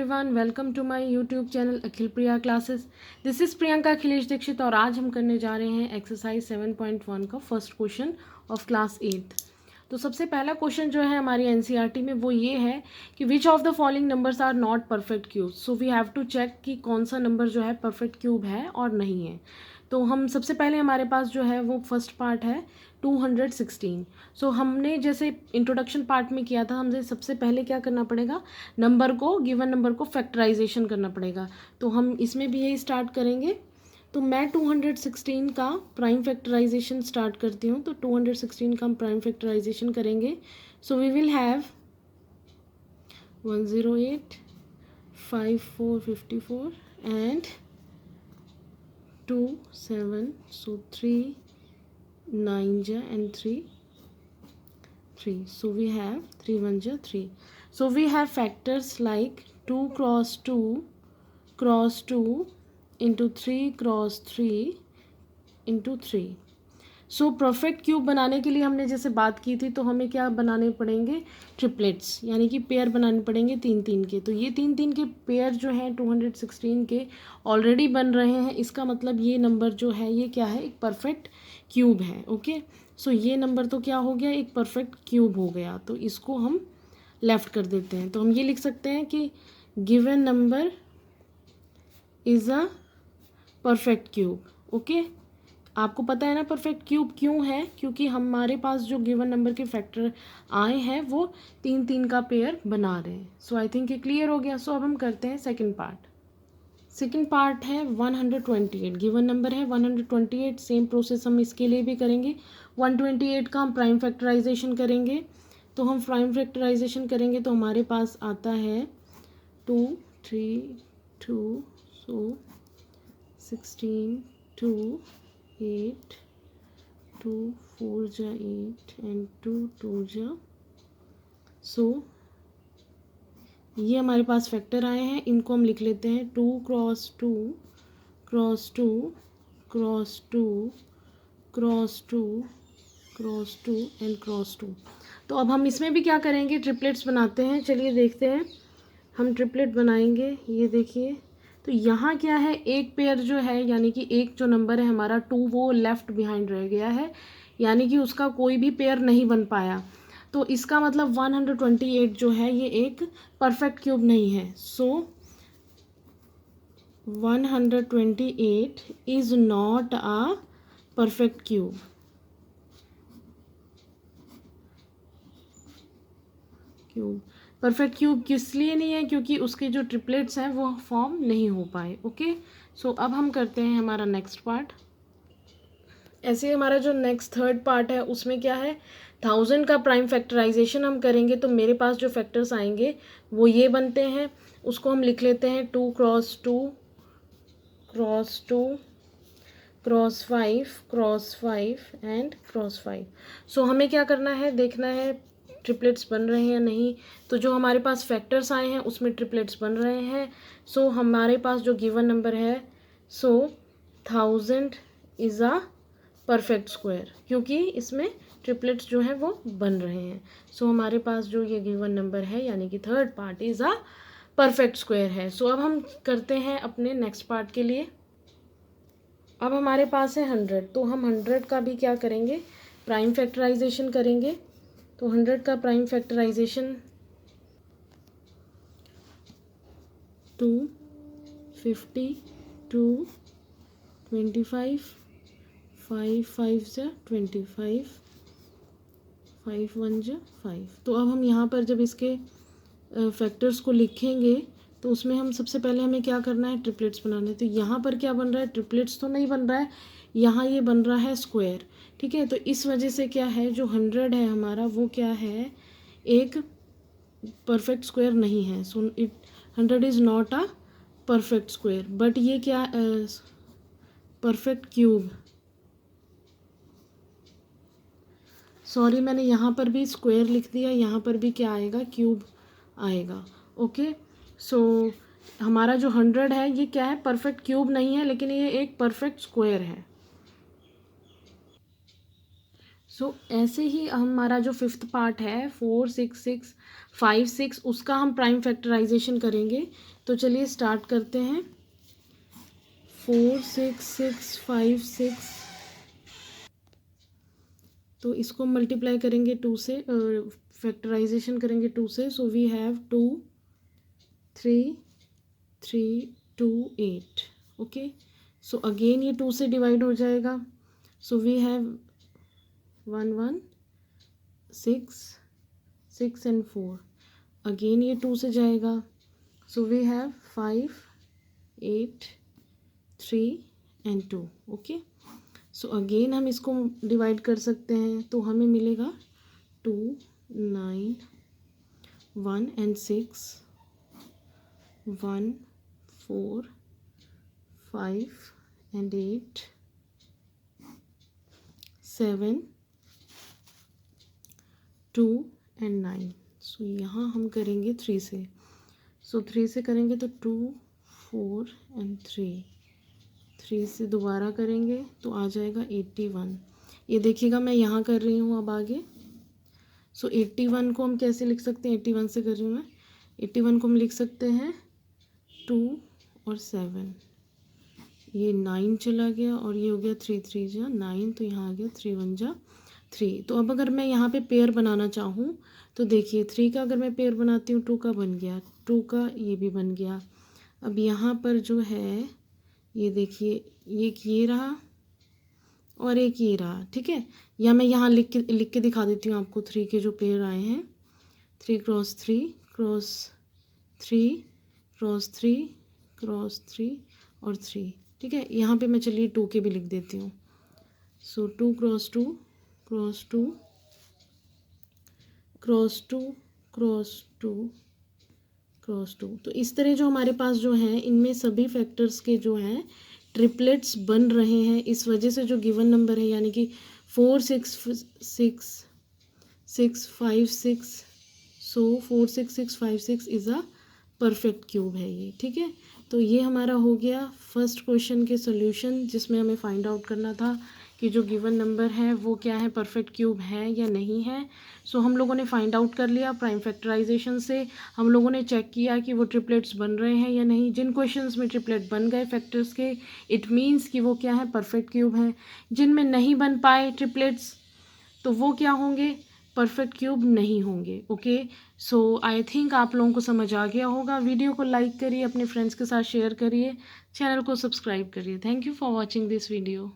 Everyone, welcome to my YouTube channel Akhil Priya classes. This is Priyanka Akhilesh Dikshit और आज हम करने जा रहे हैं एक्सरसाइज 7.1 का फर्स्ट क्वेश्चन ऑफ क्लास 8। तो सबसे पहला क्वेश्चन जो है हमारी एनसीईआरटी में वो ये है कि which of the following numbers are not perfect cube. So we have to check कि कौन सा नंबर जो है परफेक्ट क्यूब है और नहीं है। तो हम सबसे पहले हमारे पास जो है वो फर्स्ट पार्ट है 216। सो हमने जैसे इंट्रोडक्शन पार्ट में किया था, हमसे सबसे पहले क्या करना पड़ेगा, नंबर को, गिवन नंबर को फैक्टराइजेशन करना पड़ेगा। तो हम इसमें भी यही स्टार्ट करेंगे। तो मैं 216 का प्राइम फैक्टराइजेशन स्टार्ट करती हूँ। तो 216 का हम प्राइम फैक्टराइजेशन करेंगे। So we will have 108 5454 and 2 7, so 3 9 ja and 3. So we have 3 1 ja 3. So we have factors like 2 cross 2 cross 2 into 3 cross 3 into 3. So perfect cube बनाने के लिए हमने जैसे बात की थी, तो हमें क्या बनाने पड़ेंगे, ट्रिपलेट्स, यानी कि पेयर बनाने पड़ेंगे 3-3 के। तो ये 3-3 के पेयर जो हैं 216 के ऑलरेडी बन रहे हैं। इसका मतलब ये नंबर जो है ये क्या है, एक परफेक्ट क्यूब है। ओके, सो ये नंबर तो क्या हो गया, एक परफेक्ट क्यूब हो गया। तो इसको हम लेफ्ट कर देते हैं। तो हम ये लिख सकते हैं कि given number is a perfect cube. Okay, आपको पता है ना परफेक्ट क्यूब क्यों है, क्योंकि हमारे पास जो गिवन नंबर के फैक्टर आए हैं वो 3-3 का पेयर बना रहे हैं। सो आई थिंक ये क्लियर हो गया। सो अब हम करते हैं सेकंड पार्ट। सेकंड पार्ट है 128। गिवन नंबर है 128। सेम प्रोसेस हम इसके लिए भी करेंगे। 128 का हम प्राइम फैक्टराइजेशन करेंगे। तो हम प्राइम फैक्टराइजेशन करेंगे तो हमारे पास आता है 2 3 2, सो 16 2 8 2 4 जा 8 एंड 2 2 जा। सो ये हमारे पास फैक्टर आए हैं, इनको हम लिख लेते हैं 2 cross 2 cross 2 cross 2 cross 2 cross 2 and cross 2। तो अब हम इसमें भी क्या करेंगे, ट्रिपलेट्स बनाते हैं। चलिए देखते हैं, हम ट्रिपलेट बनाएंगे। ये देखिए, तो यहाँ क्या है, एक पेयर जो है, यानी कि एक जो नंबर है हमारा 2, वो लेफ़्ट बिहाइंड रह गया है, यानी कि उसका कोई भी पेयर नहीं बन पाया। तो इसका मतलब 128 जो है ये एक परफेक्ट क्यूब नहीं है। सो 128 is not a perfect cube. Perfect cube किस लिए नहीं है, क्योंकि उसके जो ट्रिपलेट्स हैं वो फॉर्म नहीं हो पाए। ओके, सो अब हम करते हैं हमारा नेक्स्ट पार्ट। ऐसे हमारा जो नेक्स्ट थर्ड पार्ट है उसमें क्या है, 1000 का प्राइम फैक्टराइजेशन हम करेंगे। तो मेरे पास जो फैक्टर्स आएंगे वो ये बनते हैं। उसको हम लिख लेते हैं 2 cross 2 cross 2 cross 5 cross 5 and cross 5। सो हमें क्या करना है, देखना है ट्रिपलेट्स बन रहे हैं या नहीं। तो जो हमारे पास फैक्टर्स आए हैं उसमें ट्रिपलेट्स बन रहे हैं। सो हमारे पास जो गिवन नंबर है, सो 1000 इज़ अ परफेक्ट स्क्वायर, क्योंकि इसमें ट्रिपलेट्स जो हैं वो बन रहे हैं। सो हमारे पास जो ये गिवन नंबर है, यानी कि third part is a perfect square है। सो अब हम करते हैं अपने नेक्स्ट पार्ट के लिए। अब हमारे पास है 100। तो हम 100 का भी क्या करेंगे, प्राइम फैक्टराइजेशन करेंगे। तो 100 का प्राइम फैक्टराइजेशन 2 50 2 25 5 5 जा 25 5 1 जा 5। तो अब हम यहाँ पर जब इसके फैक्टर्स को लिखेंगे तो उसमें हम सबसे पहले हमें क्या करना है, ट्रिपलेट्स बनाना है। तो यहाँ पर क्या बन रहा है, ट्रिपलेट्स तो नहीं बन रहा है, यहाँ ये बन रहा है स्क्वायर। ठीक है, तो इस वजह से क्या है, जो 100 है हमारा वो क्या है, एक परफेक्ट स्क्वायर नहीं है। सो 100 is not a perfect square, but ये क्या, परफेक्ट क्यूब। सॉरी, मैंने यहाँ पर भी स्क्वायर लिख दिया, यहाँ पर भी क्या आएगा, क्यूब आएगा। ओके, सो हमारा जो 100 है ये क्या है, परफेक्ट क्यूब नहीं है, लेकिन ये एक परफेक्ट स्क्वायर है। सो ऐसे ही हमारा जो फिफ्थ पार्ट है 4 6 6 5 6 उसका हम प्राइम फैक्टराइजेशन करेंगे। तो चलिए स्टार्ट करते हैं। 4 6 6 5 6, तो इसको मल्टीप्लाई करेंगे 2 से, फैक्टराइजेशन करेंगे 2 से। So we have 2 3 3 2 8। Okay, so again ये 2 से डिवाइड हो जाएगा। So we have 1 1 6 6 and 4। Again ये 2 से जाएगा। So we have 5 8 3 and 2। Okay, so again हम इसको डिवाइड कर सकते हैं, तो हमें मिलेगा 2 9 1 एंड 6 1 4 5 एंड 8 7 2 एंड 9। सो यहाँ हम करेंगे 3 से। सो 3 से करेंगे तो 2 4 एंड 3 से दोबारा करेंगे तो आ जाएगा 81। ये देखिएगा मैं यहाँ कर रही हूँ अब आगे। सो 81 को हम कैसे लिख सकते हैं, 81 से कर रही हूँ मैं। 81 को हम लिख सकते हैं 2 और 7, ये 9 चला गया और ये हो गया 3 3 जा 9, तो यहाँ आ गया 3 1 जा 3। तो अब अगर मैं यहाँ पे पेयर बनाना चाहूँ तो देखिए 3 का अगर मैं पेयर बनाती हूँ 2 का बन गया, 2 का ये भी बन गया। अब यहाँ पर जो है ये देखिए, एक ये रहा और एक ये रहा, ठीक है। या मैं यहाँ लिख के दिखा देती हूँ आपको 3 के जो पेयर आए हैं। 3 क्रॉस 3 क्रॉस 3 क्रॉस 3 क्रॉस 3 और 3, ठीक है। यहाँ पे मैं चलिए 2 के भी लिख देती हूँ। सो 2 cross 2 cross 2 cross 2 cross 2 cross 2। तो इस तरह जो हमारे पास जो हैं इनमें सभी फैक्टर्स के जो हैं ट्रिपलेट्स बन रहे हैं। इस वजह से जो गिवन नंबर है यानी कि 4 6 6 6 5 6, सो 4 6 6 5 6 इज़ अ परफेक्ट क्यूब है ये, ठीक है। तो ये हमारा हो गया फर्स्ट क्वेश्चन के सॉल्यूशन, जिसमें हमें फाइंड आउट करना था कि जो गिवन नंबर है वो क्या है, परफेक्ट क्यूब है या नहीं है। सो हम लोगों ने फाइंड आउट कर लिया प्राइम फैक्टराइजेशन से। हम लोगों ने चेक किया कि वो ट्रिपलेट्स बन रहे हैं या नहीं। जिन क्वेश्चंस में ट्रिपलेट बन गए फैक्टर्स के, इट मीन्स कि वो क्या है, परफेक्ट क्यूब है। जिनमें नहीं बन पाए ट्रिपलेट्स तो वो क्या होंगे, परफेक्ट क्यूब नहीं होंगे। ओके, सो आई थिंक आप लोगों को समझ आ गया होगा। वीडियो को लाइक करिए, अपने फ्रेंड्स के साथ शेयर करिए, चैनल को सब्सक्राइब करिए। Thank you for watching this video.